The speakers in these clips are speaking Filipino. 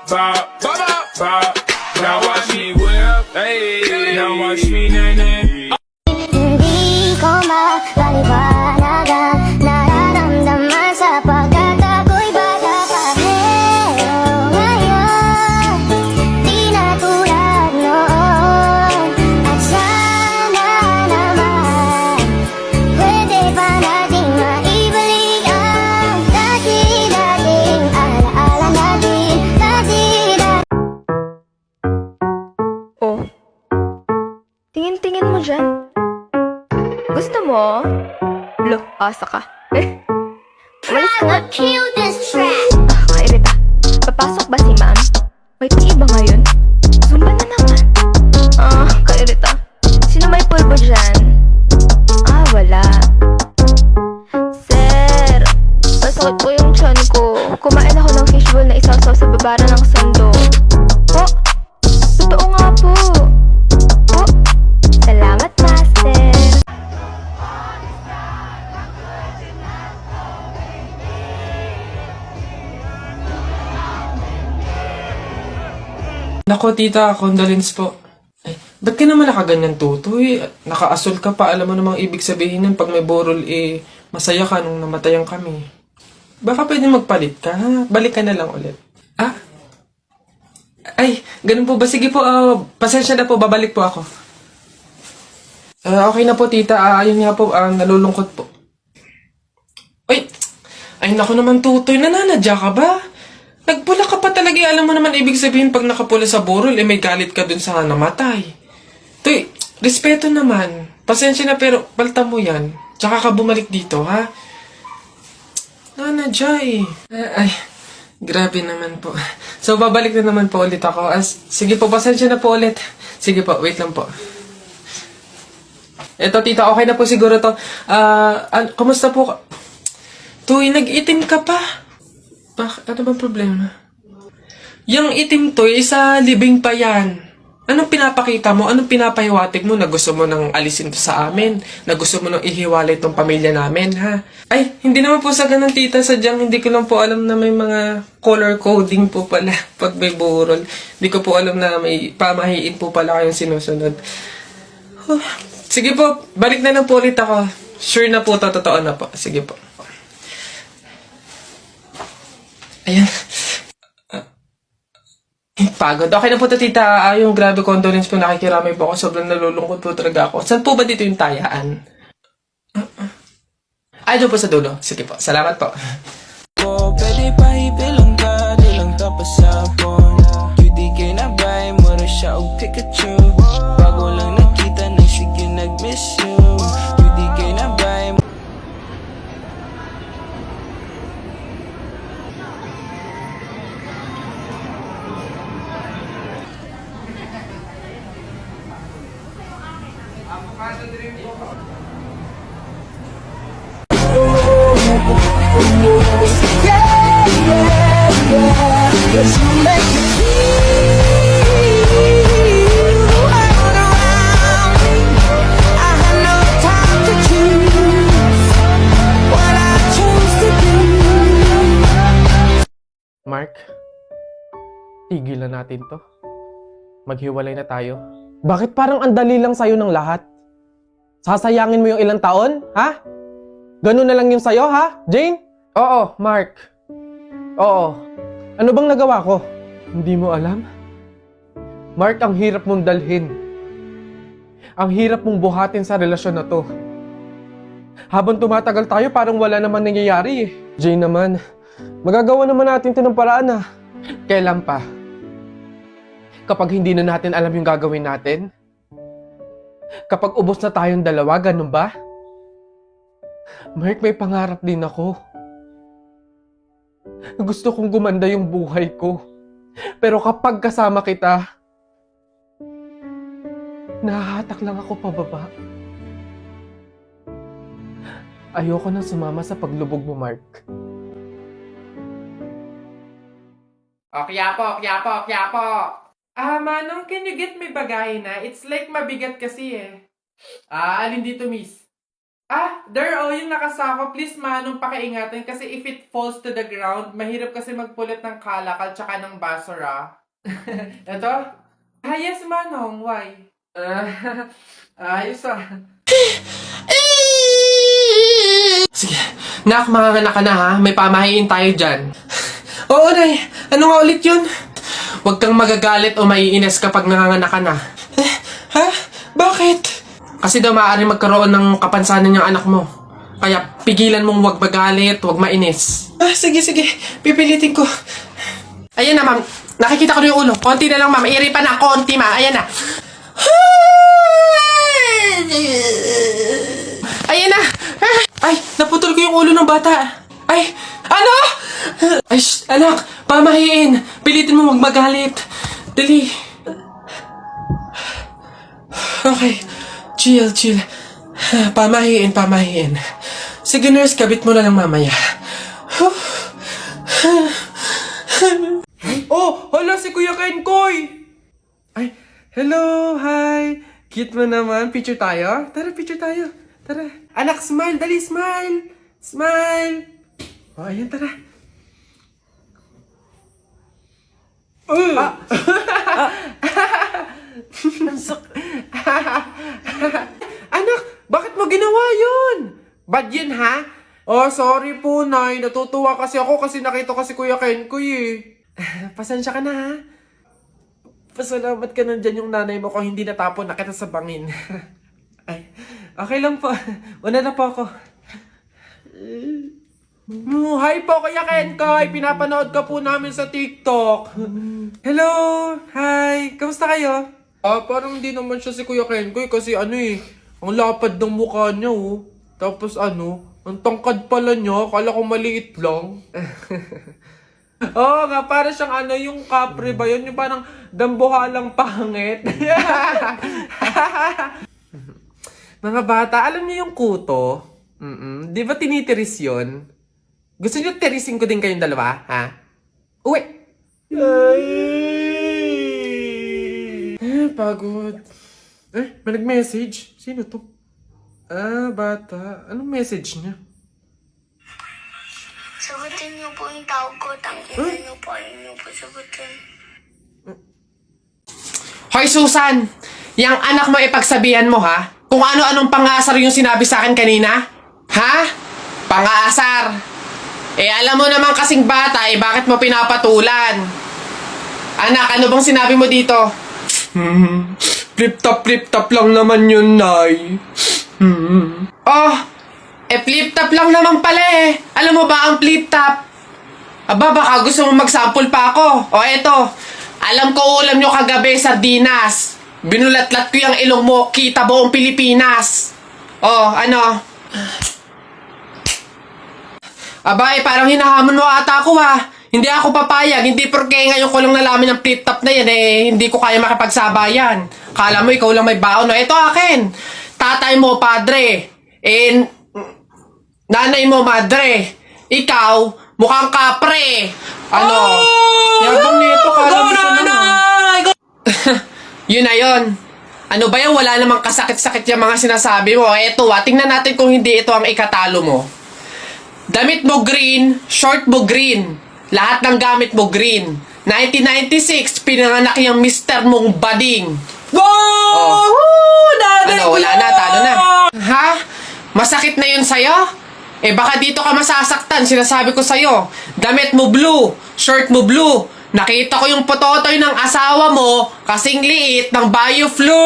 bop, bop, bop. Now watch me whip, hey. Now watch me nay. Hindi ko mapaliwanagan, nararamdaman sapagkat ako'y bata pa. Pero ngayon, di na tulad noon. At sana naman, pwede pa nating maibalik ang dati-dating alaala natin. Oh, tingin-tingin mo dyan. Gusto mo? Lo, asa ka. Walis ka nga. Kill this track. Kairita. Papasok ba si ma'am? May PE ba ngayon? Zumba na naman. Kairita. Sino may pulbo dyan? Wala. Sir, masakit po yung tiyan ko. Kumain ako ng fishbowl na isasaw sa babara ng sando. Po, totoo nga po. Po, salamat, master. Nako, tita, condolence po. Ay, ba't ka naman nakaganyan, tutoy? Nakaasol ka pa, alam mo namang ibig sabihin nun pag may borol, masaya ka nung namatayan kami. Baka pwede magpalit ka, ha? Balik ka na lang ulit. Ay, ganun po ba? Sige po, pasensya na po, babalik po ako. Okay na po, tita. Ayun nga po, nalulungkot po. Ay, naku naman, tutoy, nananadya ka ba? Nagpula ka pa talaga, alam mo naman ibig sabihin pag nakapula sa borol, may galit ka dun sa namatay. Tuy, respeto naman. Pasensya na pero palta mo yan. Tsaka ka bumalik dito, ha? Nanadya Ay, grabe naman po. So, babalik na naman po ulit ako. Sige po, pasensya na po ulit. Sige po, wait lang po. Eto, tita, okay na po siguro to. Kumusta po? Tuy, nag-itim ka pa. Ano bang problema? Yung itim to, sa libing pa yan. Anong pinapakita mo? Anong pinapahiwatig mo na gusto mo nang alisin to sa amin? Na gusto mo nang ihiwalay tong pamilya namin, ha? Ay, hindi naman po sa ganun, tita. Sadyang hindi ko lang po alam na may mga color coding po pala pag may burol. Hindi ko po alam na may pamahiin po pala kayong sinusunod. Sige po, balik na lang po ulit ako. Sure na po, totoo na po. Sige po. Ayan. Pagod. Okay na po to, tita. Yung grabe condolence po, nakikiramay po ako. Sobrang nalulungkot po talaga ako. Saan po ba dito yung tayaan? Doon po sa dulo. Sige po. Salamat po. Pwede pa ipilang ka, di lang tapos sa phone. Cutie kay na bay, mura siya o Pikachu. Bago lang nakita, nang sige nag-miss you. Cutie kay na bay. Mark, tigilan natin to. Maghiwalay na tayo. Bakit parang ang dali lang sa'yo ng lahat? Sasayangin mo yung ilang taon, ha? Ganun na lang yung sa'yo, ha, Jane? Oo, Mark. Oo. Ano bang nagawa ko? Hindi mo alam? Mark, ang hirap mong dalhin. Ang hirap mong buhatin sa relasyon na to. Habang tumatagal tayo, parang wala naman nangyayari. Jane naman, magagawa naman natin ito ng paraan, Kailan pa? Kapag hindi na natin alam yung gagawin natin? Kapag ubos na tayong dalawa, ganun ba? Mark, may pangarap din ako. Gusto kong gumanda yung buhay ko. Pero kapag kasama kita, nahahatak lang ako pababa. Ayoko nang sumama sa paglubog mo, Mark. Kyapo. Manong, can you get me bagay na? It's like mabigat kasi Alin dito, miss? There, yung nakasako. Please, Manong, pakiingatan kasi if it falls to the ground, mahirap kasi magpulot ng kalakal tsaka ng basura. Ito? Yes, Manong. Why? Ayos Sige. Nak, manganganak ka na ha. May pamahiin tayo dyan. Oo, Nay. Ano nga ulit yun? Huwag kang magagalit o maiinis kapag nanganganak ka na. Ha? Bakit? Kasi daw maaari magkaroon ng kapansanan yung anak mo. Kaya pigilan mong huwag magalit, huwag mainis. Sige. Pipilitin ko. Ayan na, ma'am. Nakikita ko na yung ulo. Konti na lang, ma'am. Iri pa na. Konti, ma'am. Ayan na. Ayan na. Ay, naputol ko yung ulo ng bata. Ay, ano? Ay, anak. Pamahiin. Pilitin mo huwag magalit. Dali. Okay. Chill. Pamahiin. Sige, nurse, kabit mo na lang mamaya. Hala si Kuya Kenkoy! Ay, hello, hi! Cute mo naman, picture tayo? Tara, picture tayo. Tara. Anak, smile, dali, smile! Smile! Ayan, tara. Anak, bakit mo ginawa yun? Bad yun, ha? Sorry po, Nay. Natutuwa kasi ako kasi nakita ko si Kuya Kenkoy eh. Pasensya ka na, ha? Pasalamat ka nandyan yung nanay mo kung hindi natapon na kita sa bangin. Ay, okay lang po. Una na po ako. Hi po, Kuya Kenkoy. Pinapanood ka po namin sa TikTok. Hello! Hi! Kamusta kayo? Parang hindi naman siya si Kuya Kenkoy kasi ang lapad ng mukha niya oh. Tapos ang tangkad pala niya. Kala ko maliit lang. Oo nga, para siyang yung kapre ba yun? Yung parang dambuhalang pangit. Mga bata, alam niyo yung kuto? Di ba tinitiris yun? Gusto niyo tirisin ko din kayong dalawa, ha? Uwi! Pagod. May nag-message? Sino to? Bata. Anong message niya? Sagutin niyo po yung tawag ko. Tangkinan niyo po. Ayaw niyo po sagutin. Hoy, Susan! Yang anak mo ipagsabihan mo, ha? Kung ano-anong pangasar yung sinabi sa akin kanina? Ha? Pangasar! Alam mo naman kasing bata, bakit mo pinapatulan? Anak, ano bang sinabi mo dito? Flip-top lang naman yun, Nay. Flip-top lang naman pala eh. Alam mo ba ang flip-top? Baka gusto mo mag-sample pa ako. Eto. Alam ko ulam nyo kagabi, sardinas. Binulatlat ko yung ilong mo, kita buong Pilipinas. Ano? Parang hinahamon mo ata ako ha. Hindi ako papayag, hindi porke ngayon ko lang nalaman ng flip-top na yan hindi ko kaya makipagsabayan. Kala mo ikaw lang may baon. Ito akin. Tatay mo, padre. Nanay mo, madre. Ikaw, mukhang kapre. Yabang nito, kala mo siya naman. Yun na yun. Ano ba yan? Wala namang kasakit-sakit yung mga sinasabi mo. Eto tingnan natin kung hindi ito ang ikatalo mo. Damit mo green, short mo green. Lahat ng gamit mo green. 1996, pinanganak yung mister mong bading. Wow! Wala na, talo na. Ha? Masakit na yun sa'yo? Baka dito ka masasaktan, sinasabi ko sa'yo. Damit mo blue, short mo blue. Nakita ko yung pototoy ng asawa mo kasing liit ng bio-flu.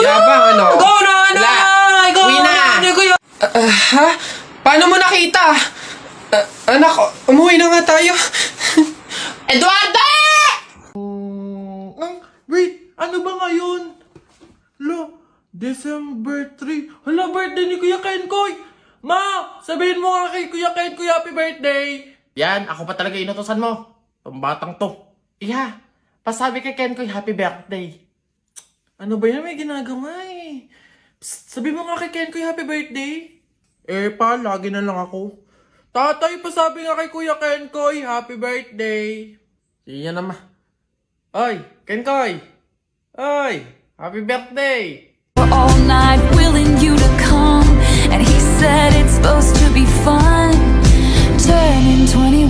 Yabang Go na, Nay! Go Uwi na. Ha? Paano mo nakita? Anak, umuwi na nga tayo. Eduardo! Wait, ano ba ngayon? December 3. Hala, birthday ni Kuya Kenkoy! Ma, sabihin mo nga kay Kuya Kenkoy happy birthday! Yan, ako pa talaga inutusan mo. Ang batang to. Pasabi kay Kenkoy happy birthday. Ano ba yan? May ginagawa eh. Psst, sabihin mo nga kay Kenkoy happy birthday. Lagi na lang ako. Tatay, pasabi nga kay Kuya Kenkoy happy birthday. Iyan naman. Oy, Kenkoy! Oy, happy birthday! all night willing you to come that it's supposed to be fun. Turning 21